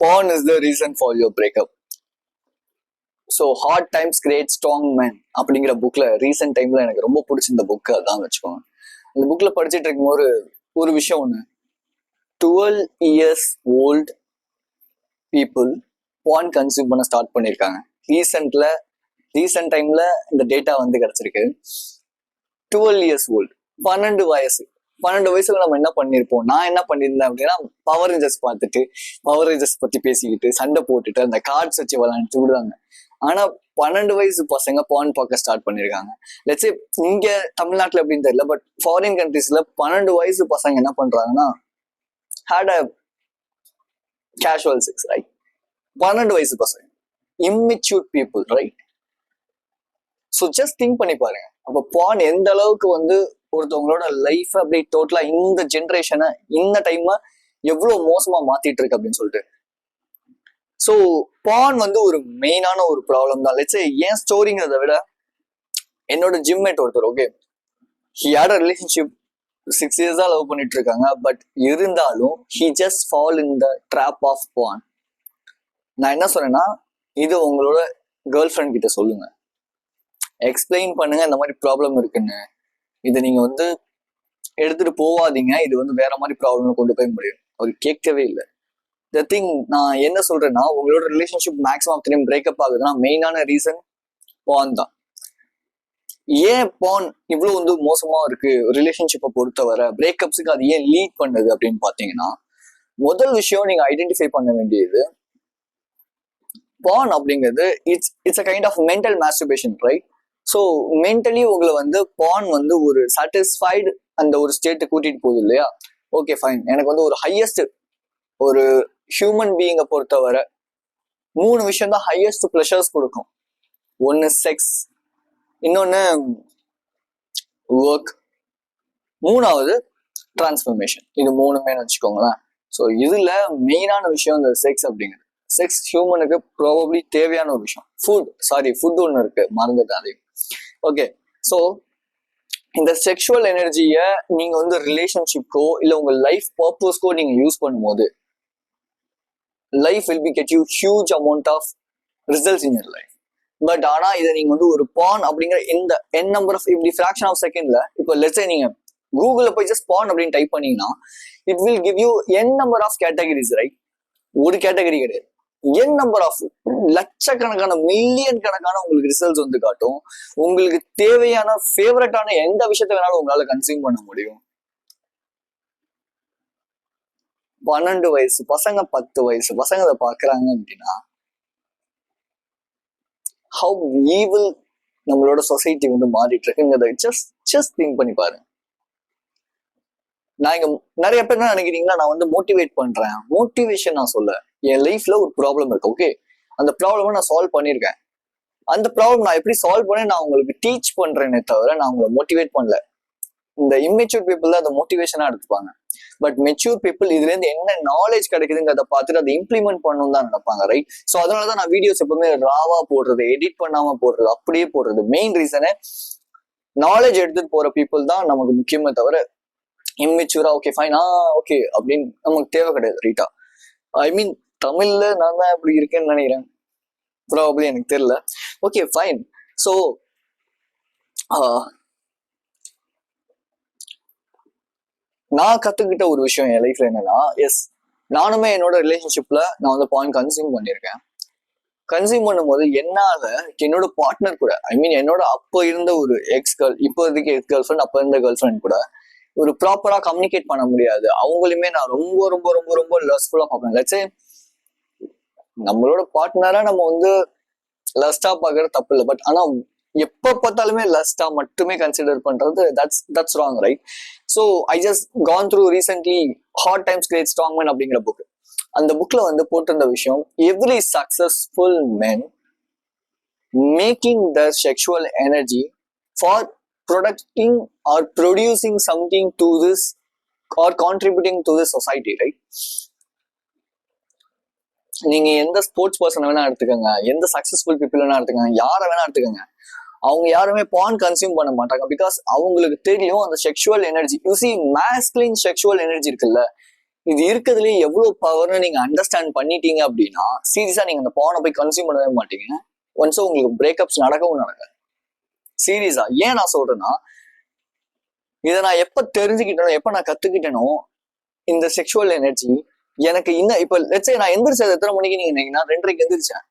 Porn is the reason for your breakup. So heart times create strong man அப்படிங்கிற புக்கில் recent டைமில் எனக்கு ரொம்ப பிடிச்சிருந்த புக்கு அதான் வச்சுக்கோங்க. அந்த புக்கில் படிச்சுட்டு இருக்கும்போது ஒரு விஷயம் ஒன்று, 12 years old பீப்புள் பான் கன்சியூம் பண்ண ஸ்டார்ட் பண்ணியிருக்காங்க. ரீசெண்ட் டைமில் இந்த டேட்டா வந்து கிடச்சிருக்கு. 12 years old, 12 வயசு. 12 வயசுல நம்ம என்ன பண்ணிருப்போம்? நான் என்ன பண்ணியிருந்தேன் அப்படின்னா, பவர் ரேஞ்சர்ஸ் பார்த்துட்டு பவர் ரேஞ்சர்ஸ் பத்தி பேசிக்கிட்டு சண்டை போட்டுட்டு அந்த கார்ட்ஸ் வச்சு விளையாண்டு விடுவாங்க. ஆனா 12 வயசு பசங்க பான் பார்க்க ஸ்டார்ட் பண்ணிருக்காங்க. லெட்ஸ் சே இங்க தமிழ்நாட்டுல எப்படின்னு தெரியல, பட் ஃபாரின் கண்ட்ரீஸ்ல 12 வயசு பசங்க என்ன பண்றாங்கன்னா, had a casual sex, right? 12 வயசு பசங்க, immature people, right? So just think பண்ணி பாருங்க. அப்போ பான் எந்த அளவுக்கு வந்து ஒருத்தவங்களோட லைஃப் அப்படி டோட்டலா இந்த ஜென்ரேஷனை இந்த டைம்ல எவ்வளவு மோசமா மாத்திட்டு இருக்கு அப்படின்னு சொல்லிட்டு. ஸோ பான் வந்து ஒரு மெயினான ஒரு ப்ராப்ளம் தான். லெட்ஸ் சே ஏன் ஸ்டோரிங்கிறத விட என்னோட ஜிம்மேட் ஒருத்தர், okay, he had a relationship 6 years love பண்ணிட்டு இருக்காங்க. பட் இருந்தாலும் he just fall in the trap of porn. நான் என்ன சொன்னேன்னா, இது உங்களோட கேர்ள் ஃப்ரெண்ட் கிட்ட சொல்லுங்க, எக்ஸ்பிளைன் பண்ணுங்க இந்த மாதிரி ப்ராப்ளம் இருக்குன்னு. இதை நீங்க வந்து எடுத்துட்டு போவாதீங்க, இது வந்து வேற மாதிரி ப்ராப்ளம் கொண்டு போய் முடியும். அவர் கேட்கவே இல்லை. த திங் நான் என்ன சொல்றேன்னா, உங்களோட relationship maximum of time breakup ஆகுதுன்னா மெயினான ரீசன் பான் தான். ஏன் பான் இவ்வளவு வந்து மோசமா இருக்கு ரிலேஷன்ஷிப்பை பொறுத்தவரை, பிரேக்கப்ஸுக்கு அது ஏன் லீட் பண்ணுது அப்படின்னு பாத்தீங்கன்னா, முதல் விஷயம் நீங்க ஐடென்டிஃபை பண்ண வேண்டியது, பான் அப்படிங்கிறது it's a kind of mental masturbation, right? So mentally உங்களை வந்து பான் வந்து ஒரு சாட்டிஸ்ஃபைடு அந்த ஒரு ஸ்டேட்டை கூட்டிட்டு போகுது இல்லையா? ஓகே ஃபைன், எனக்கு வந்து ஒரு ஹையஸ்ட் ஒரு ஹியூமன் பீயிங்கை பொறுத்தவரை 3 விஷயம் தான் ஹையஸ்ட் ப்ளஷர்ஸ் கொடுக்கும். ஒன்று செக்ஸ், இன்னொன்று ஒர்க், மூணாவது டிரான்ஸ்ஃபர்மேஷன். இது 3மே வச்சுக்கோங்களேன். ஸோ இதுல மெயினான விஷயம் இந்த செக்ஸ் அப்படிங்கிறது. செக்ஸ் ஹியூமனுக்கு ப்ராபப்ளி தேவையான ஒரு விஷயம். ஃபுட் ஒன்று இருக்கு, மறந்துட்டேன் அதையும். ஓகே, ஸோ இந்த செக்ஷுவல் எனர்ஜியை நீங்க வந்து ரிலேஷன்ஷிப்கோ இல்லை உங்க லைஃப் பர்பஸ்க்கோ நீங்க யூஸ் பண்ணும்போது, life will be get you huge amount of results in your life. But ஆனா இதை நீங்க வந்து ஒரு பான் அப்படிங்கிற இந்த என் நம்பர் ஆஃப் இப்படி ஃபிராக்ஷன் ஆஃப் செகண்ட்ல, இப்போ லெட்ஸ் சே நீங்க கூகுள்ல போய் ஜஸ்ட் பான் அப்படின்னு டைப் பண்ணீங்கன்னா, it will give you n number of categories, right? ஒரு கேட்டகரி கிடையாது, என் நம்பர் ஆஃப் லட்சக்கணக்கான மில்லியன் கணக்கான உங்களுக்கு ரிசல்ட்ஸ் வந்து காட்டும். உங்களுக்கு தேவையான ஃபேவரட்டான எந்த விஷயத்த வேணாலும் உங்களால கன்சியூம் பண்ண முடியும். 12 வயசு பசங்க, 10 வயசு பசங்க அதை பாக்குறாங்க அப்படின்னா, ஹவு ஈவில் நம்மளோட சொசைட்டி வந்து மாறிட்டு இருக்குங்கிறத ஜஸ்ட் திங்க் பண்ணி பாருங்க. நான் இங்க நிறைய பேர் என்ன நினைக்கிறீங்கன்னா, நான் வந்து மோட்டிவேட் பண்றேன். மோட்டிவேஷன் நான் சொல்ல, என் லைஃப்ல ஒரு ப்ராப்ளம் இருக்கு, ஓகே, அந்த ப்ராப்ளமை நான் சால்வ் பண்ணியிருக்கேன். அந்த ப்ராப்ளம் நான் எப்படி சால்வ் பண்ணேன் நான் உங்களுக்கு டீச் பண்றேனே தவிர நான் உங்களை மோட்டிவேட் பண்ணல. இந்த இம்மெச்சூர் பீப்புள் தான் அதை மோட்டிவேஷனா எடுத்துப்பாங்க. பட் மெச்சூர் பீப்புள் இதுல இருந்து என்ன நாலேஜ் கிடைக்குதுங்கிறத பார்த்துட்டு அதை இம்ப்ளிமெண்ட் பண்ணணும் தான் நினைப்பாங்க, ரைட்? ஸோ அதனாலதான் நான் வீடியோஸ் எப்பவுமே ராவா போடுறது, எடிட் பண்ணாம போடுறது, அப்படியே போடுறது. மெயின் ரீசனே நாலேஜ் எடுத்துட்டு போற பீப்புள் தான் நமக்கு முக்கியமே தவிர இம்மெச்சூரா ஓகே ஃபைன் ஓகே அப்படின்னு நமக்கு தேவை கிடையாது, ரைட்டா? ஐ மீன் தமிழ்ல நான் தான் இப்படி இருக்கேன்னு நினைக்கிறேன், ப்ராபப்ளி எனக்கு தெரியல. Okay fine. ஸோ நான் கத்துக்கிட்ட ஒரு விஷயம் என் லைஃப்ல என்னன்னா, எஸ், நானுமே என்னோட ரிலேஷன்ஷிப்ல நான் வந்து பாயிண்ட் கன்சியூம் பண்ணியிருக்கேன். கன்சியூம் பண்ணும்போது என்னால என்னோட பார்ட்னர் கூட, ஐ மீன் என்னோட அப்போ இருந்த ஒரு இப்போதைக்கு எக்ஸ் கேர்ள் ஃப்ரெண்ட், அப்போ இருந்த கேர்ள் ஃப்ரெண்ட் கூட ஒரு ப்ராப்பரா கம்யூனிகேட் பண்ண முடியாது. அவங்களுமே நான் ரொம்ப ரொம்ப ரொம்ப ரொம்ப லஸ்ஃபுல்லா பார்ப்பேன். லெட்ஸ் நம்மளோட பார்ட்னரா நம்ம வந்து லஸ்டா பாக்குறது தப்பு இல்லை, பட் ஆனா எப்ப பார்த்தாலுமே லஸ்டா மட்டுமே கன்சிடர் பண்றது that's wrong, right? So I just gone through recently heart times create strong man அப்படிங்கிற புக். அந்த புக்ல வந்து போட்டிருந்த விஷயம், every successful men making the sexual energy for producing or producing something to this or contributing to this society, right? நீங்க எந்த sports person வேணா எடுத்துக்கோங்க, எந்த சக்சஸ்ஃபுல் பீப்புள் வேணா எடுத்துக்கோங்க, யாரை வேணா எடுத்துக்கோங்க, அவங்க யாருமே பான் கன்சியூம் பண்ண மாட்டாங்க. பிகாஸ் அவங்களுக்கு தெரியும் அந்த sexual energy, you see masculine sexual energy இருக்குல்ல, இது இருக்கிறதுலயே எவ்வளவு பவர்னு நீங்க அண்டர்ஸ்டாண்ட் பண்ணிட்டீங்க அப்படின்னா சீரியஸா நீங்க அந்த பானை போய் கன்சியூம் பண்ணவே மாட்டீங்க. ஒன்ஸ் உங்களுக்கு பிரேக்கப்ஸ் நடக்கவும் நடக்காது. சீரியஸா ஏன் நான் சொல்றேன்னா, இதை நான் எப்ப தெரிஞ்சுக்கிட்டேனோ, எப்ப நான் கத்துக்கிட்டேனோ இந்த செக்ஷுவல் எனர்ஜி எனக்கு இன்னும் இப்ப லெட்ஸ் சே நான் எந்திரிச்சது எத்தனை மணிக்கு நீங்க நினைக்கிறீங்கன்னா 2:30 எந்திரிச்சேன்.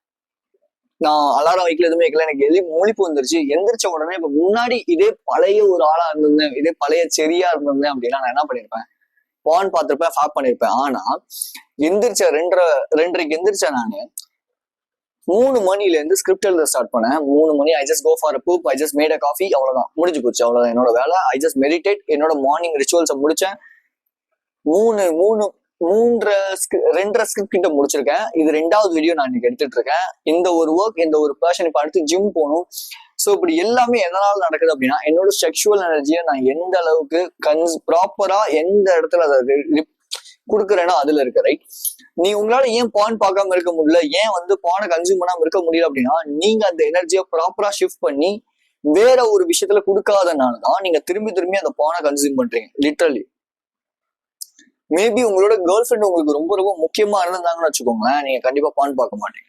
நான் அலாரம் வைக்கல, எதுவுமே வைக்கல, எனக்கு முழிப்பு வந்துருச்சு. எந்திரிச்ச உடனே இப்ப முன்னாடி இதே பழைய ஒரு ஆளா இருந்திருந்தேன், இதே பழைய செரியா இருந்திருந்தேன் அப்படின்னா நான் என்ன பண்ணிருப்பேன், பான் பார்த்திருப்பேன், ஃபேப் பண்ணிருப்பேன். ஆனா எந்திரிச்ச 2:30 எந்திரிச்சேன் நானு. 3 மணில இருந்து ஸ்கிரிப்ட் எழுத ஸ்டார்ட் பண்ணேன். 3 மணி I just go for a poop, I just made a coffee, அவ்வளவுதான், முடிஞ்சு போச்சு, அவ்வளவுதான் என்னோட வேலை. ஐ ஜஸ்ட் மெடிடேட், என்னோட மார்னிங் ரிச்சுவல்ஸை முடிச்சேன். 2.5 ஸ்கிரிப்ட் கிட்ட முடிச்சிருக்கேன். இது 2வது வீடியோ நான் இன்னைக்கு எடுத்துட்டு இருக்கேன். இந்த ஒரு ஒர்க், இந்த ஒரு பேஷன். இப்ப அடுத்து ஜிம் போகணும். ஸோ இப்படி எல்லாமே எதனால நடக்குது அப்படின்னா, என்னோட செக்ஷுவல் எனர்ஜியை நான் எந்த அளவுக்கு ப்ராப்பரா எந்த இடத்துல அதை கொடுக்குறேன்னா அதுல இருக்கு. ரைட், நீ உங்களால ஏன் பான் பார்க்காம இருக்க முடியல, ஏன் பானை கன்சியூம் பண்ணாம இருக்க முடியல அப்படின்னா, நீங்க அந்த எனர்ஜியை ப்ராப்பரா ஷிஃப்ட் பண்ணி வேற ஒரு விஷயத்துல கொடுக்காதனாலதான் நீங்க திரும்பி திரும்பி அந்த பானை கன்சியூம் பண்றீங்க. லிட்டரலி மேபி உங்களோட கேர்ள் ஃப்ரெண்ட் உங்களுக்கு ரொம்ப ரொம்ப முக்கியமா இருந்தாங்கன்னு வச்சுக்கோங்களேன், நீங்க கண்டிப்பா பான் பார்க்க மாட்டீங்க.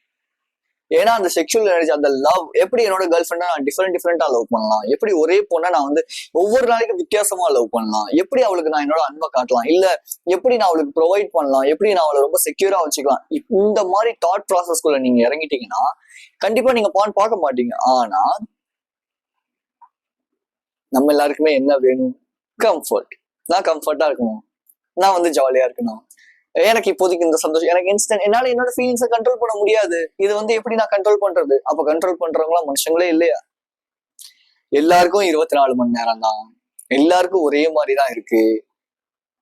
ஏன்னா அந்த செக்ஷுவல் எனர்ஜி, அந்த லவ், எப்படி என்னோட கேர்ள் ஃப்ரெண்டை நான் டிஃப்ரெண்டா லவ் பண்ணலாம், எப்படி ஒரே பொண்ணை நான் ஒவ்வொரு நாளைக்கும் வித்தியாசமா லவ் பண்ணலாம், எப்படி அவளுக்கு நான் என்னோட அன்பை காட்டலாம், இல்ல எப்படி நான் அவளுக்கு ப்ரொவைட் பண்ணலாம், எப்படி நான் அவளை ரொம்ப செக்யூரா வச்சுக்கலாம், இந்த மாதிரி தாட் ப்ராசஸ்குள்ள நீங்க இறங்கிட்டீங்கன்னா கண்டிப்பா நீங்க பான் பார்க்க மாட்டீங்க. ஆனா நம்ம எல்லாருக்குமே என்ன வேணும், கம்ஃபர்ட். நான் கம்ஃபர்ட்டா இருக்கணும், நான் ஜாலியா இருக்கணும், எனக்கு இப்போதைக்கு இந்த சந்தோஷம், எனக்கு இன்ஸ்டன்ட், என்னால என்னோட ஃபீலிங்ஸை கண்ட்ரோல் பண்ண முடியாது. இது எப்படி நான் கண்ட்ரோல் பண்றது? அப்ப கண்ட்ரோல் பண்றவங்களா மனுஷங்களே இல்லையா? எல்லாருக்கும் 24 மணி நேரம் தான், எல்லாருக்கும் ஒரே மாதிரிதான் இருக்கு.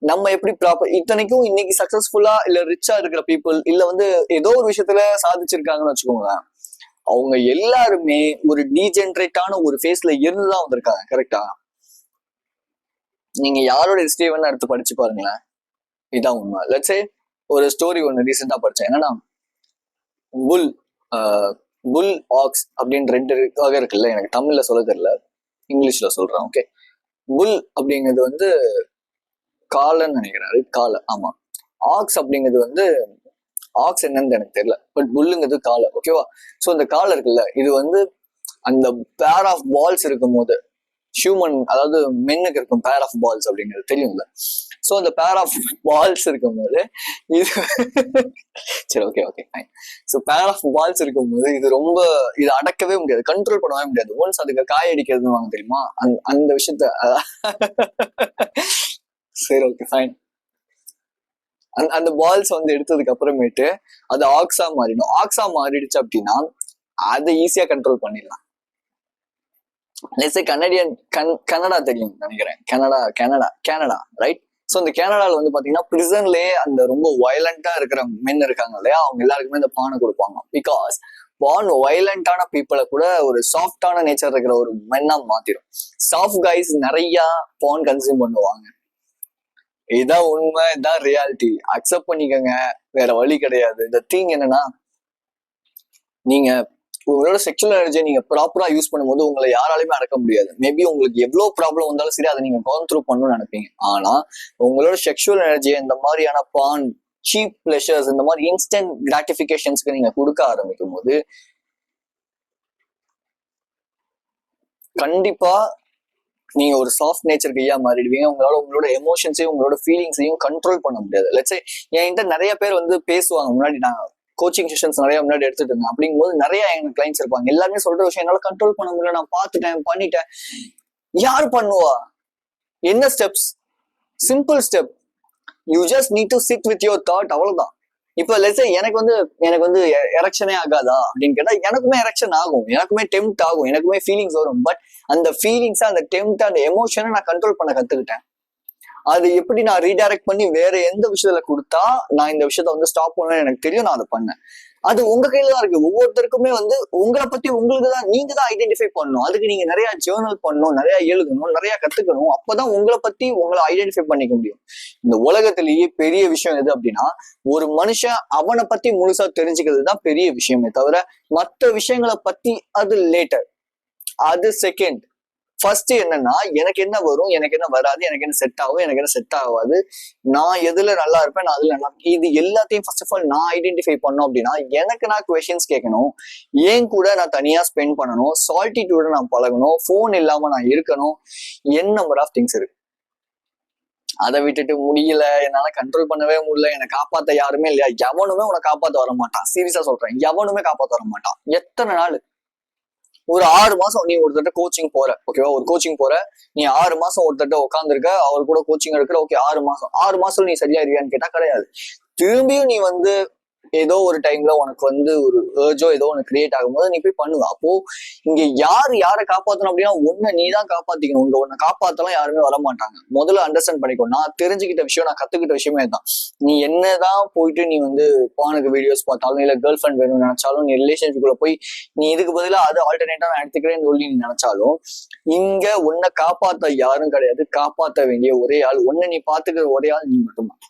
நம்ம எப்படி ப்ராப்பர், இத்தனைக்கும் இன்னைக்கு சக்சஸ்ஃபுல்லா இல்ல ரிச்சா இருக்கிற பீப்புள், இல்ல ஏதோ ஒரு விஷயத்துல சாதிச்சிருக்காங்கன்னு வச்சுக்கோங்க, அவங்க எல்லாருமே ஒரு டீஜென்ரேட்டான ஒரு ஃபேஸ்ல இருந்துதான் வந்திருக்காங்க. கரெக்டா? நீங்க யாரோட ஹிஸ்டரி வேணா எடுத்து படிச்சு பாருங்களேன், இதான் உண்மை. லெட்ஸ் சே ஒரு ஸ்டோரி ஒன்று ரீசெண்டா படிச்சேன். என்னன்னா, புல் ஆக்ஸ் அப்படின்னு 2 வகை இருக்குல்ல. எனக்கு தமிழ்ல சொல்ல தெரியல, இங்கிலீஷ்ல சொல்றேன். ஓகே, புல் அப்படிங்கிறது காலன்னு நினைக்கிறேன், காலை. ஆமா, ஆக்ஸ் அப்படிங்கிறது ஆக்ஸ் என்னன்னு எனக்கு தெரியல, பட் புல்லுங்கிறது காலை. ஓகேவா? ஸோ இந்த காலை இருக்குல்ல, இது அந்த பேர் ஆஃப் பால்ஸ் இருக்கும் போது, ஹியூமன், அதாவது மென்னுக்கு இருக்கும் பேர் ஆஃப் பால்ஸ் அப்படிங்கிறது தெரியும்ல. ஸோ அந்த பேர் ஆஃப் பால்ஸ் இருக்கும்போது இது சரி, okay okay fine. So pair of balls இருக்கும்போது இது அடக்கவே முடியாது, கண்ட்ரோல் பண்ணவே முடியாது. ஒன்ஸ் அதுக்கு காய அடிக்கிறதுன்னு வாங்க தெரியுமா, அந்த விஷயத்த. சரி, ஓகே ஃபைன். அந்த பால்ஸ் எடுத்ததுக்கு அப்புறமேட்டு அது ஆக்ஸா மாறிடும். ஆக்ஸா மாறிடுச்சு அப்படின்னா அதை ஈஸியா கண்ட்ரோல் பண்ணிடலாம். கனடா தெரியும் நினைக்கிறேன், கனடா ரைட்? ஸோ இந்த கனடால பாத்தீங்கன்னா பிரிசன்லயே அந்த ரொம்ப வயலண்டா இருக்கிற மென் இருக்காங்க இல்லையா, அவங்க எல்லாருக்குமே இந்த பானை கொடுப்பாங்க. பிகாஸ் பான் வயலண்டான பீப்புளை கூட ஒரு சாஃப்டான நேச்சர் இருக்கிற ஒரு மென்னா மாத்திரும். சாஃப்ட் கைஸ் நிறைய பான் கன்சியூம் பண்ணுவாங்க. இதான் உண்மை, இதான் ரியாலிட்டி. அக்செப்ட் பண்ணிக்கோங்க, வேற வழி கிடையாது. இந்த திங் என்னன்னா, நீங்க உங்களோட செக்ஷுவல் எனர்ஜியை நீங்க ப்ராப்பரா யூஸ் பண்ணும்போது உங்களை யாராலையுமே அடக்க முடியாது. மேபி உங்களுக்கு எவ்வளவு ப்ராப்ளம் வந்தாலும் சரி, அதை நீங்க கவுன் த்ரூ பண்ணணும்னு நினைப்பீங்க. ஆனா உங்களோட செக்ஷுவல் எனர்ஜியை இந்த மாதிரியான பான், சீப் பிளஷர்ஸ், இந்த மாதிரி இன்ஸ்டன்ட் கிராட்டிபிகேஷன்ஸ்க்கு நீங்க கொடுக்க ஆரம்பிக்கும் போது கண்டிப்பா நீங்க ஒரு சாஃப்ட் நேச்சர் கையா மாறிடுவீங்க. உங்களோட எமோஷன்ஸையும் உங்களோட ஃபீலிங்ஸையும் கண்ட்ரோல் பண்ண முடியாது. லெட்ஸ் சே என்கிட்ட நிறைய பேர் பேசுவாங்க. முன்னாடி நான் கோச்சிங் செஷன்ஸ் நிறைய முன்னாடி எடுத்துட்டு இருந்தேன். அப்படிங்கும்போது நிறைய எங்க கிளைண்ட்ஸ் இருப்பாங்க. எல்லாருமே சொல்ற விஷயம், என்னால கண்ட்ரோல் பண்ண முடியல, நான் பார்த்துட்டேன், பண்ணிட்டேன். யார் பண்ணுவா? என்ன steps? Simple step. You just need to sit with your thought, அவ்வளவுதான். இப்ப லெட்ஸ் சே எனக்கு எரெக்ஷனே ஆகாதா அப்படின்னு கேட்டா, எனக்குமே எரெக்ஷன் ஆகும், எனக்குமே டெம்ப்ட் ஆகும், எனக்குமே ஃபீலிங்ஸ் வரும். பட் அந்த ஃபீலிங்ஸ், அந்த டெம்ப்ட், அந்த எமோஷனை நான் கண்ட்ரோல் பண்ண கத்துக்கிட்டேன். அது எப்படி நான் ரீடைரக்ட் பண்ணி வேற எந்த விஷயத்துல கொடுத்தா நான் இந்த விஷயத்த ஸ்டாப் பண்ணுவேன்னு எனக்கு தெரியும். நான் அதை பண்ணேன். அது உங்க கையில தான் இருக்கு. ஒவ்வொருத்தருக்குமே உங்களை பத்தி உங்களுக்கு தான், நீங்க தான் ஐடென்டிஃபை பண்ணணும். அதுக்கு நீங்க நிறைய ஜேர்னல் பண்ணணும், நிறைய எழுதணும், நிறைய கத்துக்கணும். அப்பதான் உங்களை பத்தி உங்களை ஐடென்டிஃபை பண்ணிக்க முடியும். இந்த உலகத்திலேயே பெரிய விஷயம் எது அப்படின்னா, ஒரு மனுஷன் அவனை பத்தி முழுசா தெரிஞ்சுக்கிறது தான் பெரிய விஷயமே தவிர, மற்ற விஷயங்களை பத்தி அது லேட்டர், அது செகண்ட். ஃபர்ஸ்ட் என்னன்னா, எனக்கு என்ன வரும், எனக்கு என்ன வராது, எனக்கு என்ன செட் ஆகும், எனக்கு என்ன செட் ஆகாது, நான் எதுல நல்லா இருப்பேன், நான் அதுல நல்லா, இது எல்லாத்தையும் ஃபர்ஸ்ட் ஆஃப் ஆல் நான் ஐடென்டிஃபை பண்ணோம் அப்படின்னா, எனக்கு நான் கொஸ்டின்ஸ் கேட்கணும், ஏன் கூட நான் தனியா ஸ்பெண்ட் பண்ணணும், சால்டிடியூட நான் பழகணும், போன் இல்லாம நான் இருக்கணும், என் நம்பர் ஆஃப் திங்ஸ் இருக்கு. அதை விட்டுட்டு முடியல, என்னால கண்ட்ரோல் பண்ணவே முடியல, என்னை காப்பாத்த யாருமே இல்லையா, எவனுமே உன்னை காப்பாத்த வர மாட்டான். சீரியஸா சொல்றேன், எவனுமே காப்பாத்த வர மாட்டான். எத்தனை நாள், ஒரு 6 மாசம் நீ ஒருத்தட்ட கோச்சிங் போற, ஓகேவா, ஒரு கோச்சிங் போற, நீ 6 மாசம் ஒருத்தட்ட உட்காந்துருக்க, அவர் கூட கோச்சிங் எடுக்கிற, ஓகே 6 மாசம் நீ சரியா இருக்கியான்னு கேட்டா கிடையாது. திரும்பியும் நீ வந்து ஏதோ ஒரு டைம்ல உனக்கு வந்து ஒரு ஏர்ஜோ ஏதோ ஒன்று கிரியேட் ஆகும்போது நீ போய் பண்ணுவ. அப்போ இங்க யாரை காப்பாத்தணும் அப்படின்னா ஒன்னு நீ தான் காப்பாத்திக்கணும். இங்க உன்னை காப்பாத்தலாம் யாருமே வர மாட்டாங்க. முதல்ல அண்டர்ஸ்டாண்ட் பண்ணிக்கோ. நான் தெரிஞ்சுக்கிட்ட விஷயம், நான் கத்துக்கிட்ட விஷயமே தான். நீ என்னதான் போயிட்டு நீ வந்து பானுக்கு வீடியோஸ் பார்த்தாலும், இல்ல கேர்ள் ஃப்ரெண்ட் வேணும்னு நினைச்சாலும், நீ ரிலேஷன்ஷிப்ல போய் நீ இதுக்கு பதிலா அது ஆல்டர்னேட்டா நான் எடுத்துக்கிறேன்னு சொல்லி நீ நினைச்சாலும், இங்க உன்னை காப்பாத்த யாரும் கிடையாது. காப்பாற்ற வேண்டிய ஒரே ஆள், உன்னை நீ பாத்துக்கிற ஒரே ஆள் நீ மட்டும்தான்.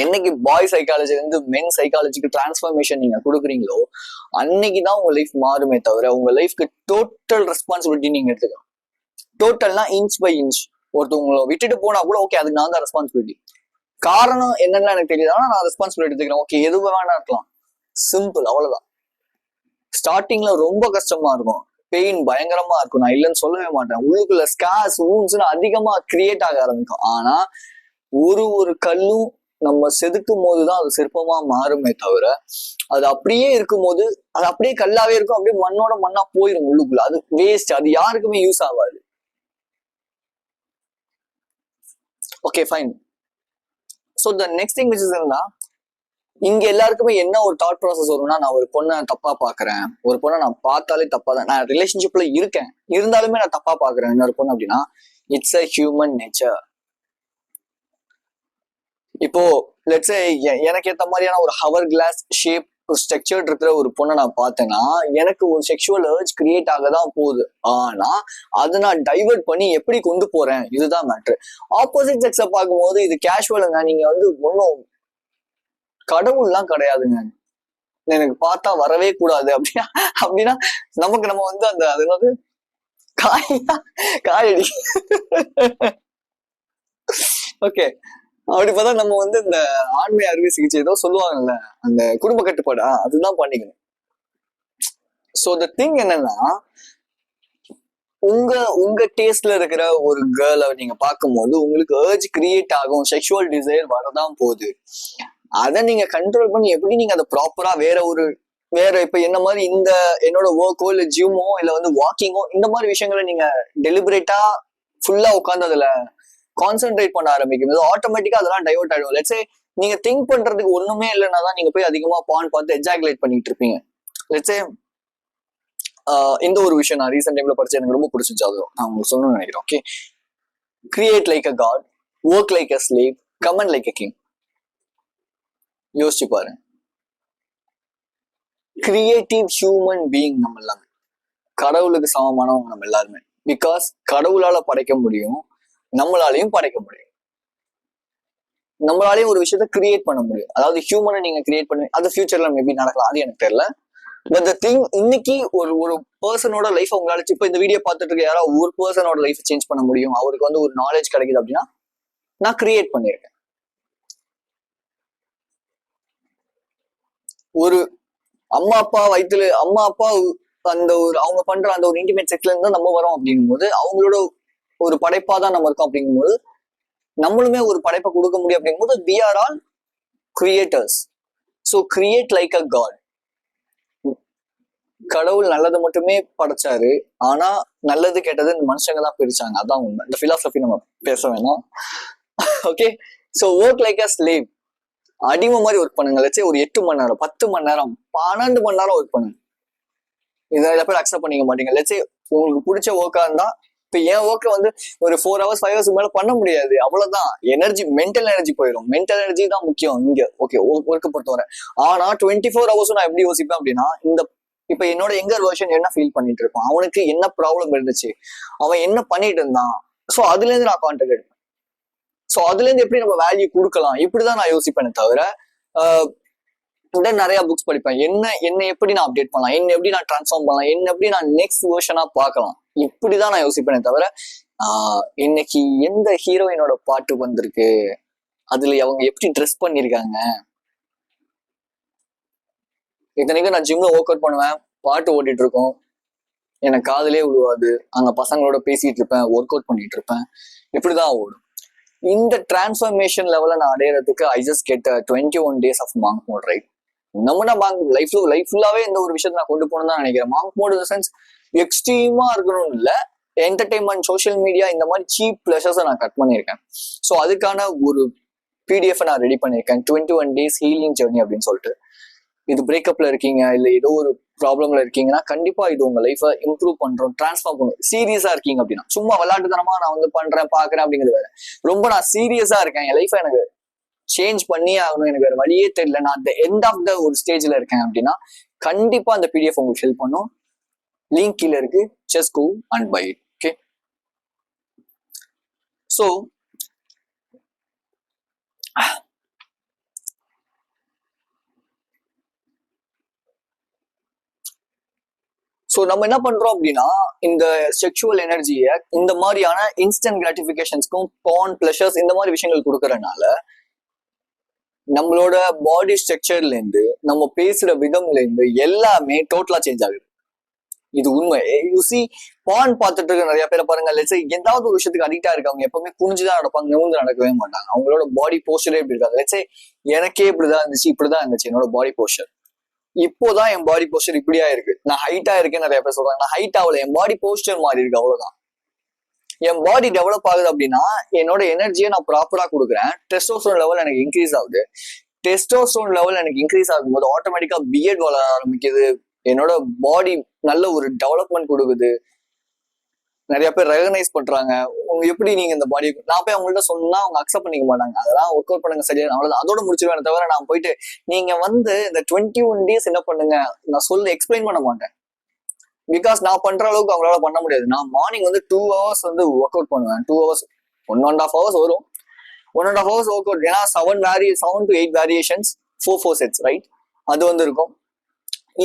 என்னைக்கு பாய் சைக்காலஜில இருந்து மென் சைக்காலஜிக்கு டிரான்ஸ்ஃபர்மேஷன் நீங்க கொடுக்குறீங்களோ, அன்னைக்குதான் உங்க லைஃப் மாறுமே தவிர, உங்க லைஃப்க்கு டோட்டல் ரெஸ்பான்சிபிலிட்டி நீங்க எடுத்துக்கலாம். டோட்டல்னா இன்ச் பை இன்ச். ஒருத்தவங்களை விட்டுட்டு போனா கூட ஓகே, அதுக்கு நான் தான் ரெஸ்பான்சிபிலிட்டி. காரணம் என்னன்னு எனக்கு தெரியுதுன்னா நான் ரெஸ்பான்சிபிலிட்டி எடுத்துக்கிறேன். ஓகே, எது வேணா இருக்கலாம், சிம்பிள், அவ்வளவுதான். ஸ்டார்டிங்ல ரொம்ப கஷ்டமா இருக்கும், பெயின் பயங்கரமா இருக்கும், நான் இல்லைன்னு சொல்லவே மாட்டேன். உள்ளுக்குள்ள ஸ்கார்ஸ் வூண்ட்ஸ்னு அதிகமா கிரியேட் ஆக ஆரம்பிக்கும். ஆனா ஒரு கல்லும் நம்ம செதுக்கும் போதுதான் அது சிற்பமா மாறுமே தவிர, அது அப்படியே இருக்கும்போது அது அப்படியே கல்லாவே இருக்கும், அப்படியே மண்ணோட மண்ணா போயிடும் உள்ளுக்குள்ள. அது வேஸ்ட், அது யாருக்குமே யூஸ் ஆகாது. Okay fine. So the next thing which is என்னன்னா, இங்க எல்லாருக்குமே என்ன ஒரு தாட் ப்ராசஸ் வரும்னா, நான் ஒரு பொண்ணை தப்பா பாக்குறேன், ஒரு பொண்ணை நான் பார்த்தாலே தப்பா தான், நான் ரிலேஷன்ஷிப்ல இருக்கேன் இருந்தாலுமே நான் தப்பா பாக்குறேன் இன்னொரு பொண்ணு அப்படின்னா, இட்ஸ் அ ஹியூமன் நேச்சர். இப்போ லெட்ஸ் சே எனக்கு ஏத்த மாதிரியான ஒரு ஹவர் கிளாஸ் ஷேப் ஸ்ட்ரக்சர்ட் இருக்கிற ஒரு பொண்ணை நான் பார்த்தேன்னா, எனக்கு ஒரு செக்ஷுவல் அர்ஜ் கிரியேட் ஆக தான் போகுது. ஆனா அதை நான் டைவர்ட் பண்ணி எப்படி கொண்டு போறேன், இதுதான் மேட்ரு. ஆப்போசிட் செக்ஸை பார்க்கும்போது இது கேஷுவலுங்க, நீங்க வந்து ஒன்றும் கடவுள்லாம் கிடையாதுங்க, எனக்கு பார்த்தா வரவே கூடாது அப்படின்னா நம்ம வந்து அந்த அது என்னது காயடி ஓகே, அப்படி பார்த்தா நம்ம வந்து இந்த ஆண்மை அறுவை சிகிச்சை ஏதோ சொல்லுவாங்கல்ல, அந்த குடும்ப கட்டுப்பாடு, அதுதான் பண்ணிக்கணும். சோ த திங் என்னன்னா, உங்க டேஸ்ட்ல இருக்கிற ஒரு கேர்ளை நீங்க பார்க்கும்போது உங்களுக்கு ஏர்ஜ் கிரியேட் ஆகும், செக்ஷுவல் டிசைர் வரதான் போகுது. அதை நீங்க கண்ட்ரோல் பண்ணி எப்படி நீங்க அதை ப்ராப்பரா வேற இப்ப என்ன மாதிரி இந்த என்னோட ஒர்க்கோ இல்ல ஜிம்மோ இல்ல வந்து வாக்கிங்கோ இந்த மாதிரி விஷயங்களை நீங்க டெலிபரேட்டா ஃபுல்லா உட்காந்து அதுல கான்சென்ட்ரேட் பண்ண ஆரம்பிக்கும் போது ஆட்டோமேட்டிக்கா அதெல்லாம் டைவர்ட் ஆயிடும். லெட்ஸே நீங்க திங்க் பண்றதுக்கு ஒண்ணுமே இல்லைன்னா தான் நீங்க போய் அதிகமா பான் பார்த்து எஜாகுலேட் பண்ணிட்டு இருப்பீங்க. லெட்ஸே இந்த ஒரு விஷயம் நான் ரீசெண்ட் டைம்ல படிச்சு எனக்கு ரொம்ப பிடிச்சிச்சு, அது நான் உங்களுக்கு சொல்லணும்னு நினைக்கிறேன். Okay, create like a god, work like a slave, command like a king. யோசிச்சு பாரு, கிரியேட்டிவ் ஹியூமன் பீயிங் நம்ம எல்லாமே, கடவுளுக்கு சமமானவங்க நம்ம எல்லாருமே. பிகாஸ் கடவுளால படைக்க முடியும், நம்மளாலையும் படைக்க முடியும், நம்மளாலையும் ஒரு விஷயத்த கிரியேட் பண்ண முடியும். அதாவது ஹியூமனை நீங்க கிரியேட் பண்ணி அது ஃபியூச்சர்ல மேபி நடக்கலாம், அது எனக்கு தெரியல. பட் த திங், இன்னைக்கு ஒரு பர்சனோட லைஃப் உங்களால இப்ப இந்த வீடியோ பார்த்துட்டு இருக்க யாராவது ஒரு பர்சனோட லைஃப் சேஞ்ச் பண்ண முடியும், அவருக்கு வந்து ஒரு நாலேஜ் கிடைக்குது அப்படின்னா நான் கிரியேட் பண்ணியிருக்கேன். ஒரு அம்மா அப்பா அந்த ஒரு அவங்க பண்ற அந்த ஒரு இன்டிமேட் செக்ஸ்ல இருந்து நம்ம வரோம் அப்படிங்கும் போது அவங்களோட ஒரு படைப்பா தான் நம்ம இருக்கோம். அப்படிங்கும் போது நம்மளுமே ஒரு படைப்பை கொடுக்க முடியும். அப்படிங்கும் போது we are all creators. So create like a god. கடவுள் நல்லது மட்டுமே படைச்சாரு, ஆனா நல்லது கெட்டது இந்த மனுஷங்க தான் பிரிச்சாங்க, அதான் உண்மை. இந்த பிலாசபி நம்ம பேச வேணாம். Okay, so work like a slave, அடிமை மாதிரி ஒர்க் பண்ணுங்க. லட்சம் ஒரு 8 மணி நேரம் 10 மணி நேரம் 12 மணி நேரம் ஒர்க் பண்ணுங்க. இதை பேர் அக்செப்ட் பண்ணிக்க மாட்டீங்க. லட்சம் உங்களுக்கு பிடிச்ச ஒர்க்கா இருந்தா, இப்ப என் ஒர்க்கை வந்து ஒரு 4 hours 5 hours மேல பண்ண முடியாது, அவ்வளவுதான். எனர்ஜி, மென்டல் எனர்ஜி போயிடும். மென்டல் எனர்ஜி தான் முக்கியம் இங்க. ஓகே, ஒர்க்கை பொறுத்தவரை. ஆனா 24 hours நான் எப்படி யோசிப்பேன் அப்படின்னா, இப்ப என்னோட எங்கர் வெர்ஷன் என்ன ஃபீல் பண்ணிட்டு இருப்பான், அவனுக்கு என்ன ப்ராப்ளம் இருந்துச்சு, அவன் என்ன பண்ணிட்டு இருந்தான், சோ அதுல இருந்து நான் கான்டாக்ட் எடுப்பேன். சோ அதுல இருந்து எப்படி நம்ம வேல்யூ கொடுக்கலாம், இப்படிதான் நான் யோசிப்பேனே தவிர தென் நிறைய புக்ஸ் படிப்பேன். என்ன எப்படி நான் அப்டேட் பண்ணலாம், என்ன எப்படி நான் ட்ரான்ஸ்ஃபார்ம் பண்ணலாம், என்ன எப்படி நான் நெக்ஸ்ட் வெர்ஷனா பார்க்கலாம், இப்படிதான் நான் யோசிப்பேனே தவிர இன்னைக்கு எந்த ஹீரோயினோட பாட்டு வந்திருக்கு, அதுல அவங்க எப்படி ட்ரெஸ் பண்ணிருக்காங்க. இத்தனைக்கும் நான் ஜிம்ல ஒர்க் அவுட் பண்ணுவேன், பாட்டு ஓட்டிட்டு இருக்கோம், எனக்கு காதலே விழுவாது, அங்க பசங்களோட பேசிட்டு இருப்பேன், ஒர்க் அவுட் பண்ணிட்டு இருப்பேன், இப்படிதான் ஓடும். இந்த டிரான்ஸ்ஃபர்மேஷன் லெவல நான் அடையிறதுக்கு I just get 21 days of monk mode, right? நம்ம லைஃப் ஃபுல்லாவே இந்த ஒரு விஷயத்த நான் கொண்டு போகணும்னு தான் நினைக்கிறேன். மாங்க் மோட் இந்த சென்ஸ் எக்ஸ்ட்ரீமா இருக்கணும்னு இல்லை, என்டர்டைன்மெண்ட், சோஷியல் மீடியா, இந்த மாதிரி சீப் பிளஷர்ஸை நான் கட் பண்ணியிருக்கேன். ஸோ அதுக்கான ஒரு PDF நான் ரெடி பண்ணியிருக்கேன், 21 days ஹீலிங் ஜெர்னி அப்படின்னு சொல்லிட்டு. இது பிரேக்கப்ல இருக்கீங்க, இல்லை ஏதோ ஒரு ப்ராப்ளம்ல இருக்கீங்கன்னா கண்டிப்பா இது உங்க லைஃபை இம்ப்ரூவ் பண்றோம், டிரான்ஸ்ஃபார்ம் பண்ணும். சீரியஸா இருக்கீங்க அப்படின்னா, சும்மா விளையாட்டுத்தனமா நான் வந்து பண்றேன் பாக்குறேன் அப்படிங்கிறது வேற. ரொம்ப நான் சீரியஸா இருக்கேன், என் லைஃபை எனக்கு சேஞ்ச் பண்ணியே ஆகணும், எனக்கு வேற வழியே தெரியல, நான் அந்த எண்ட் ஆஃப் த ஒரு ஸ்டேஜ்ல இருக்கேன் அப்படின்னா கண்டிப்பா அந்த PDF உங்களுக்கு ஹெல்ப் பண்ணும். லிங்க் கீழே இருக்கு, just go and buy it. Okay, so நம்ம என்ன பண்றோம் அப்படின்னா, இந்த செக்ஷுவல் எனர்ஜியை இந்த மாதிரியான இன்ஸ்டன்ட் கிராட்டிபிகேஷன்ஸ்க்கும் பான் பிளஷர்ஸ் இந்த மாதிரி விஷயங்கள் கொடுக்கறதுனால நம்மளோட பாடி ஸ்ட்ரக்சர்ல இருந்து, நம்ம பேசுற விதம்ல இருந்து எல்லாமே டோட்டலா சேஞ்ச் ஆகுது. இது உண்மை. யூசி பான் பார்த்துட்டு இருக்க நிறைய பேரை பாருங்க, ஏதாவது ஒரு விஷயத்துக்கு அடிக்டா இருக்காங்க, எப்பவுமே குனிஞ்சுதான் நடப்பாங்க, நிமிர்ந்து நடக்கவே மாட்டாங்க. அவங்களோட பாடி போஸ்டரே இப்படி இருக்காது. எனக்கே இப்படிதான் இருந்துச்சு, இப்படிதான் இருந்துச்சு என்னோட பாடி போஸ்டர். இப்போதான் என் பாடி போஸ்டர் இப்படியா இருக்கு. நான் ஹைட்டா இருக்கேன்னு நிறைய பேர் சொல்றாங்க, நான் ஹைட் ஆகல, என் பாடி போஸ்டர் மாறி இருக்கு, அவ்வளவுதான். என் பாடி டெவலப் ஆகுது அப்படின்னா என்னோட எனர்ஜியை நான் ப்ராப்பரா கொடுக்குறேன், டெஸ்டோஸ்டெரோன் லெவல் எனக்கு இன்க்ரீஸ் ஆகுது. டெஸ்டோஸ்டெரோன் லெவல் எனக்கு இன்க்ரீஸ் ஆகும்போது ஆட்டோமேட்டிக்கா பியர்ட் வளர ஆரம்பிக்குது, என்னோட பாடி நல்ல ஒரு டெவலப்மெண்ட் கொடுக்குது. நிறைய பேர் ரெகனைஸ் பண்றாங்க, எப்படி நீங்க இந்த பாடி, நான் போய் அவங்கள்ட்ட சொன்னா அவங்க அக்செப்ட் பண்ணிக்க மாட்டாங்க, அதெல்லாம் ஒர்க் அவுட் பண்ணுங்க சரியா, அவ்வளவுதான், அதோட முடிச்சிருவேன். தவிர நான் போயிட்டு நீங்க வந்து இந்த 21 days என்ன பண்ணுங்க நான் எக்ஸ்பிளைன் பண்ண மாட்டேன். பிகாஸ் நான் பண்ற அளவுக்கு அவங்களால பண்ண முடியாது. நான் மார்னிங் வந்து 2 hours வந்து ஒர்க் அவுட் பண்ணுவேன். 2 hours, 1.5 hours வரும். 1.5 hours ஒர்க் அவுட். ஏன்னா 7 to 8 வேரியேஷன்ஸ், 4 sets, ரைட்? அது வந்து இருக்கும்.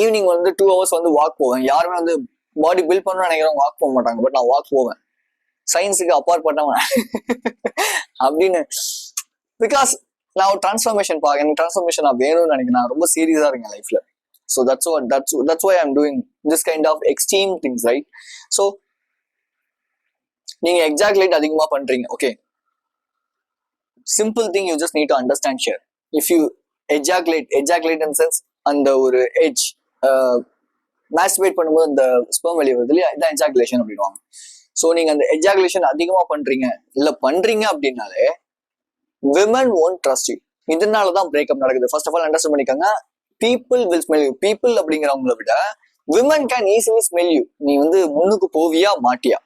ஈவினிங் வந்து 2 hours வந்து வாக் போவேன். யாருமே வந்து பாடி பில்ட் பண்ணணும்னு நினைக்கிறவங்க வாக் போக மாட்டாங்க, பட் நான் வாக் போவேன். சயின்ஸுக்கு அப்பாற்பட்டவன் அப்படின்னு. பிகாஸ் நான் ஒரு டிரான்ஸ்ஃபர்மேஷன் எனக்கு டிரான்ஸ்ஃபர்மேஷன் நான் வேணும்னு நினைக்கிறேன். நான் ரொம்ப சீரியஸா இருக்கேன் லைஃப்ல. So that's why I'm doing this kind of extreme things, right? So நீங்க எக்ஸாக்லேட் அதிகமா பண்றீங்க, okay. Simple thing you just need to understand shear. If you ejaculate in sense அந்த ஒரு எட்ஜ், மாஸ்டர்பேட் பண்ணும்போது அந்த ஸ்பெர்ம் வெளியே வருது இல்லையா, இதான் எஜாகுலேஷன் அப்படின்வாங்க. ஸோ நீங்க அந்த எஜாகுலேஷன் அதிகமா பண்றீங்க அப்படின்னாலே விமன் won't trust you. இதனாலதான் பிரேக்கப் நடக்குது. ஃபர்ஸ்ட் ஆஃப் ஆல் அண்டர்ஸ்டாண்ட் பண்ணிக்கோங்க, people will smell you. people அப்படிங்கிறவங்களை விட women can easily smell you. நீ வந்து முன்னுக்கு போவியா மாட்டியா,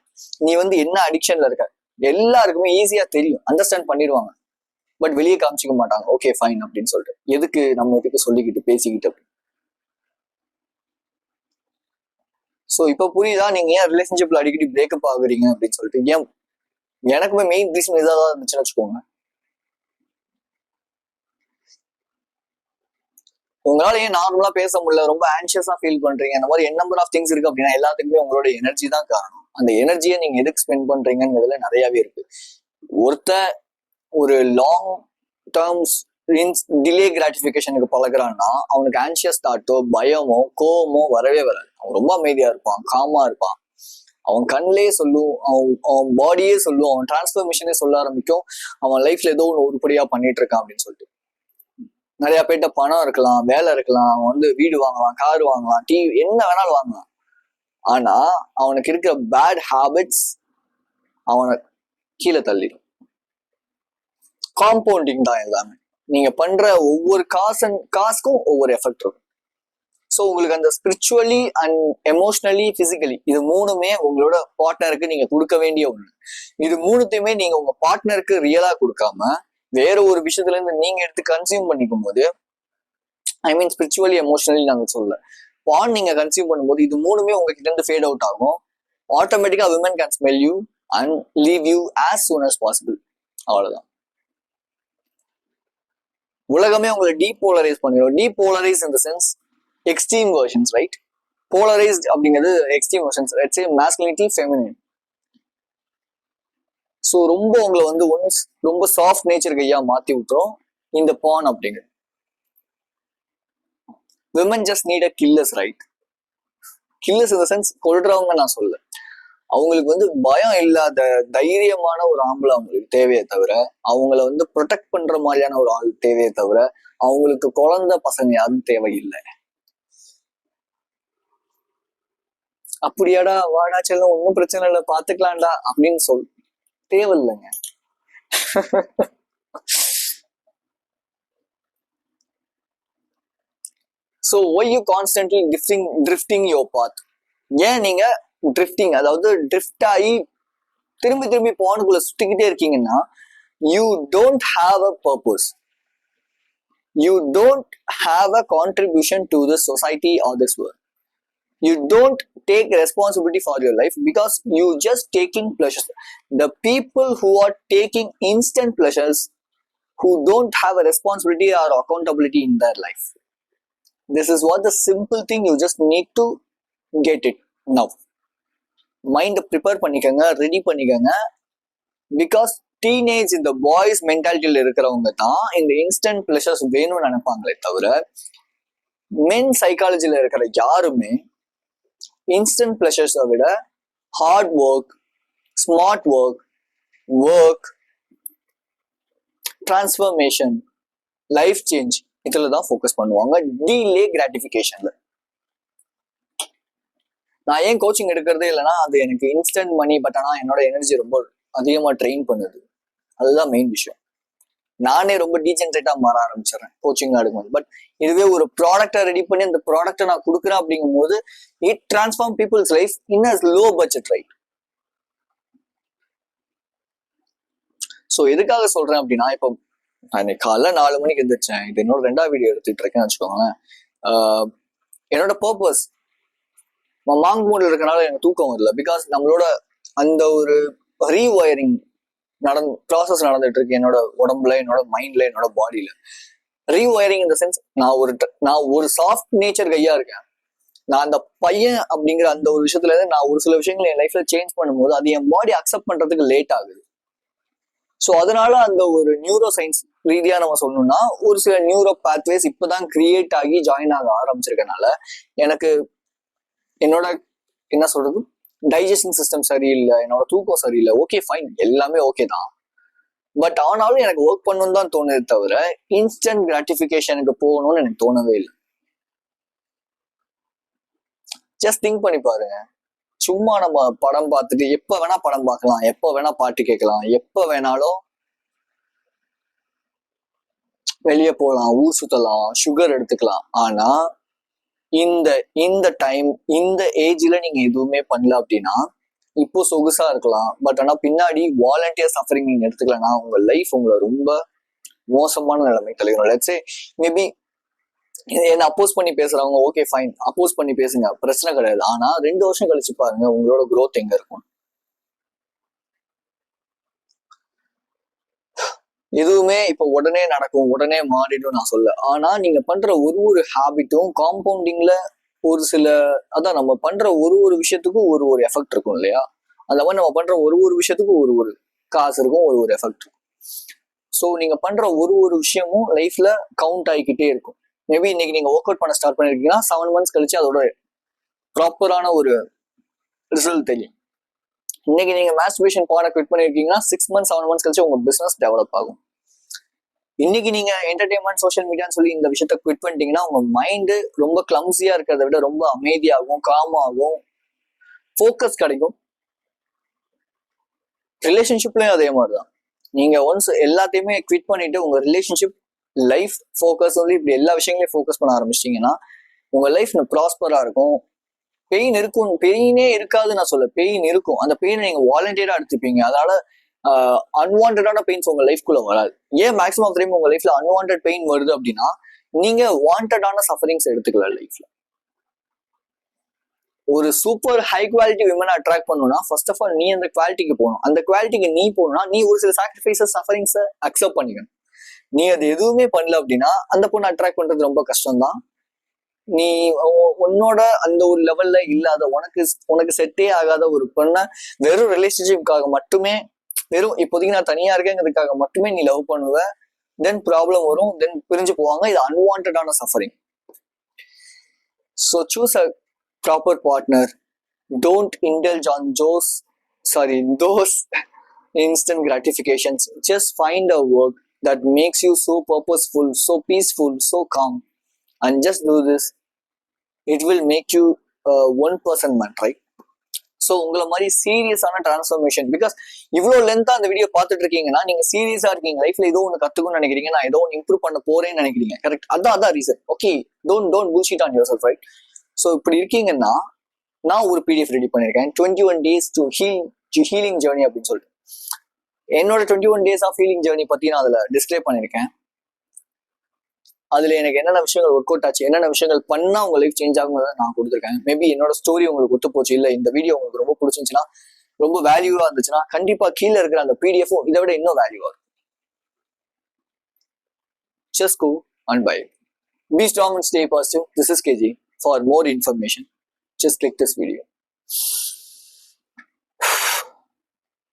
நீ வந்து என்ன அடிக்ஷன்ல இருக்க, எல்லாருக்குமே ஈஸியா தெரியும், அண்டர்ஸ்டாண்ட் பண்ணிடுவாங்க. பட் வெளியே காமிச்சிக்க மாட்டாங்க, ஓகே ஃபைன் அப்படின்னு சொல்லிட்டு. எதுக்கு சொல்லிக்கிட்டு பேசிக்கிட்டு அப்படி. ஸோ இப்போ புரியுதா நீங்க ஏன் ரிலேஷன்ஷிப்ல அடிக்கடி பிரேக்கப் ஆகுறீங்க அப்படின்னு சொல்லிட்டு. ஏன் எனக்குமே மெயின் ரீசன் இதாக தான் இருந்துச்சுன்னு வச்சுக்கோங்க. உங்களால ஏன் நார்மலா பேச முடியல, ரொம்ப ஆன்சியஸா ஃபீல் பண்றீங்க, இந்த மாதிரி நம்பர் ஆஃப் திங்ஸ் இருக்கு அப்படின்னா எல்லாத்துக்குமே உங்களோட எனர்ஜி தான் காரணம். அந்த எனர்ஜியை நீங்க எதுக்கு ஸ்பெண்ட் பண்றீங்கிறதுல நிறையவே இருக்கு. ஒரு லாங் டேர்ம்ஸ் டிலே கிராட்டிபிகேஷனுக்கு பழகிறான்னா அவனுக்கு ஆன்சியஸ் தாட்டோ பயமோ கோவமோ வரவே வராது. அவன் ரொம்ப அமைதியா இருப்பான், காமா இருப்பான். அவன் கண்ணிலே சொல்லும், அவன் பாடியே சொல்லும், அவன் டிரான்ஸ்ஃபர்மேஷனே சொல்ல ஆரம்பிக்கும், அவன் லைஃப்ல ஏதோ ஒன்று உருப்படியா பண்ணிட்டு இருக்கான் அப்படின்னு சொல்லிட்டு. நிறைய பேர்ட்ட பணம் இருக்கலாம், வேலை இருக்கலாம், அவன் வந்து வீடு வாங்கலாம், கார் வாங்கலாம், டிவி என்ன வேணாலும் வாங்கலாம். ஆனா அவனுக்கு இருக்கிற பேட் ஹேபிட்ஸ் அவனை கீழே தள்ளிடும். காம்பவுண்டிங் தான் எல்லாமே. நீங்க பண்ற ஒவ்வொரு காசுக்கும் ஒவ்வொரு எஃபெக்ட் இருக்கும். ஸோ உங்களுக்கு அந்த ஸ்பிரிச்சுவலி அண்ட் எமோஷனலி பிசிக்கலி இது மூணுமே உங்களோட பார்ட்னருக்கு நீங்க கொடுக்க வேண்டிய ஒண்ணு. இது மூணுத்தையுமே நீங்க உங்க பார்ட்னருக்கு ரியலா கொடுக்காம வேற ஒரு விஷயத்துல இருந்து நீங்க எடுத்து கன்சியூம் பண்ணிக்கும் போது, ஐ மீன் ஸ்பிரிச்சுவலி எமோஷனலி நாங்க சொல்ல பான் நீங்க கன்சியூம் பண்ணும்போது இது மூணுமே உங்ககிட்ட இருந்து ஃபேட் அவுட் ஆகும். ஆட்டோமேட்டிக்கா women can smell you and leave you as soon as possible. அவ்வளவுதான். உலகமே உங்களை டீபோலரைஸ் பண்ணிடும். Depolarise in the sense extreme versions, right? Polarised அப்படிங்கிறது extreme versions, let's say masculinity, feminine. So ரொம்ப உங்களை வந்து ஒன்ஸ் ரொம்ப சாஃப்ட் நேச்சர் கையா மாத்தி விட்டுரும் இந்த பான் அப்படிங்கிறது. Women just need a killers, right? Killers in the sense கொள்றவங்க நான் சொல்ல, அவங்களுக்கு வந்து பயம் இல்லாத தைரியமான ஒரு ஆம்பளை அவங்களுக்கு தேவையே தவிர, அவங்கள வந்து ப்ரொடெக்ட் பண்ற மாதிரியான ஒரு ஆள் தேவையே தவிர, அவங்களுக்கு குழந்தை பசங்க யாரும் தேவையில்லை. அப்படியாடா, வாடா செல்லம், ஒன்னும் பிரச்சனை இல்லை, பாத்துக்கலாம்டா அப்படின்னு தேவையில்லைங்க. So why you constantly drifting your path? ஏன் நீங்க ட்ரிஃப்டிங், அதாவது ட்ரிஃப்ட் ஆகி திரும்பி திரும்பி பானுக்குள்ள சுத்திக்கிட்டே இருக்கீங்கன்னா, you don't have a purpose, you don't have a contribution to this society or this world. You don't take responsibility for your life because you just taking pleasures. The people who are taking instant pleasures, who don't have a responsibility or accountability in their life. This is what the simple thing you just need to get it now. Mind prepare பண்ணிக்கங்க, ready பண்ணிக்கங்க. Because teenage இந்த boys மென்டாலிட்டியில் இருக்கிறவங்க தான் இந்த instant pleasures வேணும்னு நினைப்பாங்களே தவிர, மென் சைக்காலஜியில் இருக்கிற யாருமே இன்ஸ்டன்ட் பிளஷர்ஸை விட hard work, smart work, transformation, life change இதுல தான் ஃபோக்கஸ் பண்ணுவாங்க, டிலே கிராட்டிஃபிகேஷன்ல. நான் ஏன் கோச்சிங் எடுக்கிறதே இல்லைன்னா, அது எனக்கு இன்ஸ்டன்ட் மணி, பட் ஆனால் என்னோட எனர்ஜி ரொம்ப அதிகமாக ட்ரெயின் பண்ணுது. அதுதான் மெயின் விஷயம். நானே ரொம்ப டீஜென்ரேட்டா மாற ஆரம்பிச்சிடறேன் கோச்சிங் எடுக்கும்போது. பட் இதுவே ஒரு ப்ராடக்டை ரெடி பண்ணி அந்த ப்ராடக்டை நான் கொடுக்குறேன் அப்படிங்கும் போது, it transform people's life in a low budget, right? So எதுக்காக சொல்றேன் அப்படின்னா, இப்போ நான் காலைல 4 மணிக்கு எந்திரிச்சேன், இது என்னோட 2வது வீடியோ எடுத்துட்டு இருக்கேன்னு வச்சுக்கோங்களேன். என்னோட பர்பஸ் மாங் மூட்ல இருக்கனால எனக்கு தூக்கம் வரல. பிகாஸ் நம்மளோட அந்த ஒரு ரீவயரிங் ப்ராசஸ் நடந்துட்டு இருக்கு என்னோட உடம்புல, என்னோட மைண்ட்ல, என்னோட பாடியில. ரீவயரிங் இந்த சென்ஸ், நான் ஒரு சாஃப்ட் நேச்சர் கையா இருக்கேன். நான் அந்த பையன் அப்படிங்கிற அந்த ஒரு விஷயத்துல இருந்து நான் ஒரு சில விஷயங்களை என் லைஃப்ல சேஞ்ச் பண்ணும்போது அது என் பாடி அக்செப்ட் பண்றதுக்கு லேட் ஆகுது. ஸோ அதனால அந்த ஒரு நியூரோ சயின்ஸ் ரீதியா நம்ம சொல்லணும்னா, ஒரு சில நியூரோ பாத்வேஸ் இப்பதான் கிரியேட் ஆகி ஜாயின் ஆக ஆரம்பிச்சிருக்கனால எனக்கு என்னோட என்ன சொல்றது, டைஜஷன் சிஸ்டம் சரியில்லை, என்னோட தூக்கம் சரியில்லை. ஓகே ஃபைன், எல்லாமே ஓகே தான். பட் ஆனாலும் எனக்கு ஒர்க் பண்ணணும்னு தான் தோணுதே தவிர இன்ஸ்டன்ட் கிராட்டிஃபிகேஷனுக்கு போகணும்னு எனக்கு தோணவே இல்லை. ஜஸ்ட் திங்க் பண்ணி பாருங்க. சும்மா நம்ம படம் பார்த்துட்டு எப்ப வேணா படம் பார்க்கலாம், எப்ப வேணா பாட்டு கேட்கலாம், எப்ப வேணாலும் வெளியே போகலாம், ஊர் சுத்தலாம், சுகர் எடுத்துக்கலாம். ஆனா இந்த டைம், இந்த ஏஜ்ல நீங்க எதுவுமே பண்ணல அப்படின்னா, இப்போ சொகுசா இருக்கலாம், பட் ஆனா பின்னாடி வாலண்டியர் சஃபரிங் நீங்க எடுத்துக்கலன்னா உங்க லைஃப் உங்களை ரொம்ப மோசமான நிலைமை தலைவரும். லெட்ஸ் சே மேபி என்ன அப்போஸ் பண்ணி பேசுறவங்க, ஓகே ஃபைன், அப்போஸ் பண்ணி பேசுங்க, பிரச்சனை கிடையாது. ஆனா 2 வருஷம் கழிச்சு பாருங்க உங்களோட growth எங்க இருக்கும். எதுவுமே இப்ப உடனே நடக்கும், உடனே மாறிடும் நான் சொல்ல. ஆனா நீங்க பண்ற ஒரு ஹாபிட்டும் காம்பவுண்டிங்ல ஒரு சில, அதான் நம்ம பண்ற ஒரு விஷயத்துக்கும் ஒரு எஃபெக்ட் இருக்கும் இல்லையா? அந்த மாதிரி நம்ம பண்ற ஒரு விஷயத்துக்கும் ஒரு காசு இருக்கும், ஒரு எஃபெக்ட் இருக்கும். ஸோ நீங்க பண்ற ஒரு விஷயமும் லைஃப்ல கவுண்ட் ஆகிக்கிட்டே இருக்கும். மேபி இன்னைக்கு நீங்க ஒர்க் அவுட் பண்ண ஸ்டார்ட் பண்ணிருக்கீங்கன்னா 7 months கழிச்சு அதோட ப்ராப்பரான ஒரு ரிசல்ட் தெரியும். இன்னைக்கு நீங்க மாஸ்டர்பேஷன் பாட குவிட் பண்ணிருக்கீங்கன்னா 6 months 7 months கழிச்சு உங்க பிசினஸ் டெவலப் ஆகும். இன்னைக்கு நீங்க என்டர்டைன்மெண்ட், சோஷியல் மீடியான்னு சொல்லி இந்த விஷயத்த குவிட் பண்ணிட்டீங்கன்னா உங்க மைண்டு ரொம்ப கிளம்ஸியா இருக்கிறத விட ரொம்ப அமைதியாகும், காமாகும், ஃபோக்கஸ் கிடைக்கும். ரிலேஷன்ஷிப்லயும் அதே மாதிரிதான். நீங்க ஒன்ஸ் எல்லாத்தையுமே குவிட் பண்ணிட்டு உங்க ரிலேஷன்ஷிப், லைஃப், ஃபோக்கஸ் வந்து இப்படி எல்லா விஷயங்களையும் ஃபோக்கஸ் பண்ண ஆரம்பிச்சிட்டீங்கன்னா உங்க லைஃப் ப்ராஸ்பரா இருக்கும். பெயின் இருக்கும், பெயினே இருக்காது நான் சொல்ல, பெயின் இருக்கும். அந்த பெயினை நீங்க வாலண்டியரா எடுத்துப்பீங்க. அதனால அன்வான்டான பெயின்ஸ் உங்க லைஃப்குள்ள வராது. ஏன் மேக்ஸிமம் ஆஃப் டைம் உங்க லைஃப்ல அன்வான்ட் பெயின் வருது அப்படின்னா, நீங்க வாண்டடான சஃபரிங்ஸ் எடுத்துக்கல லைஃப்ல. ஒரு சூப்பர் ஹை குவாலிட்டி விமனை அட்ராக்ட் பண்ணணும்னா ஃபர்ஸ்ட் ஆஃப் ஆல் நீ அந்த குவாலிட்டிக்கு போகணும். அந்த குவாலிட்டிக்கு நீ போகணும்னா நீ ஒரு சில சாக்ரிஃபைசஸ், சஃபரிங்ஸை அக்செப்ட் பண்ணிக்கணும். நீ அது எதுவுமே பண்ணல அப்படின்னா அந்த பொண்ணை அட்ராக்ட் பண்றது ரொம்ப கஷ்டம்தான். நீ உன்னோட அந்த ஒரு லெவல்ல இல்லாத உனக்கு செட்டே ஆகாத ஒரு பொண்ணை வெறும் ரிலேஷன்ஷிப்காக மட்டுமே, வெறும் இப்போதைக்கு நான் தனியா இருக்கேங்கிறதுக்காக மட்டுமே நீ லவ் பண்ணுவ, தென் ப்ராப்ளம் வரும், தென் பிரிஞ்சு போவாங்க. இது அன்வான்டான suffering. So choose a proper partner. Don't indulge on those instant gratifications. Just find a work that makes you so purposeful, so peaceful, so calm, and just do this. It will make you a 1% man, right? So உங்களை மாதிரி சீரியஸான transformation. Because இவ்வளோ லென்த்தா அந்த video பார்த்துட்டு இருக்கீங்கன்னா நீங்க சீரியஸா இருக்கீங்க, லைஃப்ல ஏதோ ஒன்று கத்துக்கணும்னு நினைக்கிறீங்க, நான் ஏதோ ஒன்று இம்ப்ரூவ் பண்ண போறேன்னு நினைக்கிறீங்க. கரெக்ட், அதான் reason. Okay, don't bullshit on yourself, right? So இப்படி இருக்கீங்கன்னா நான் ஒரு பிடிஎஃப் ரெடி பண்ணியிருக்கேன், 21 days to healing journey அப்படின்னு சொல்லிட்டு. என்னோட 21 days ஆஃப் ஹீலிங் ஜேர்னி பத்தி நான் அதுல டிஸ்பிளே பண்ணியிருக்கேன். அதுல எனக்கு என்னென்ன விஷயங்கள் ஒர்க் அவுட் ஆச்சு, என்னென்ன விஷயங்கள் பண்ணா உங்க லைஃப் சேஞ்ச் ஆகும் நான் கொடுத்துருக்கேன். மேபி என்னோட ஸ்டோரி உங்களுக்கு ஒத்து போச்சு, இல்ல இந்த வீடியோ உங்களுக்கு ரொம்ப பிடிச்சிருந்துச்சுன்னா, ரொம்ப வேல்யூவா இருந்துச்சுன்னா, கண்டிப்பா கீழே இருக்கிற அந்த பிடிஎஃப் இதை விட இன்னும் வேல்யூவா இருக்கும். Just go and buy it. Be strong and stay positive. This is KG. For more information, just click this video.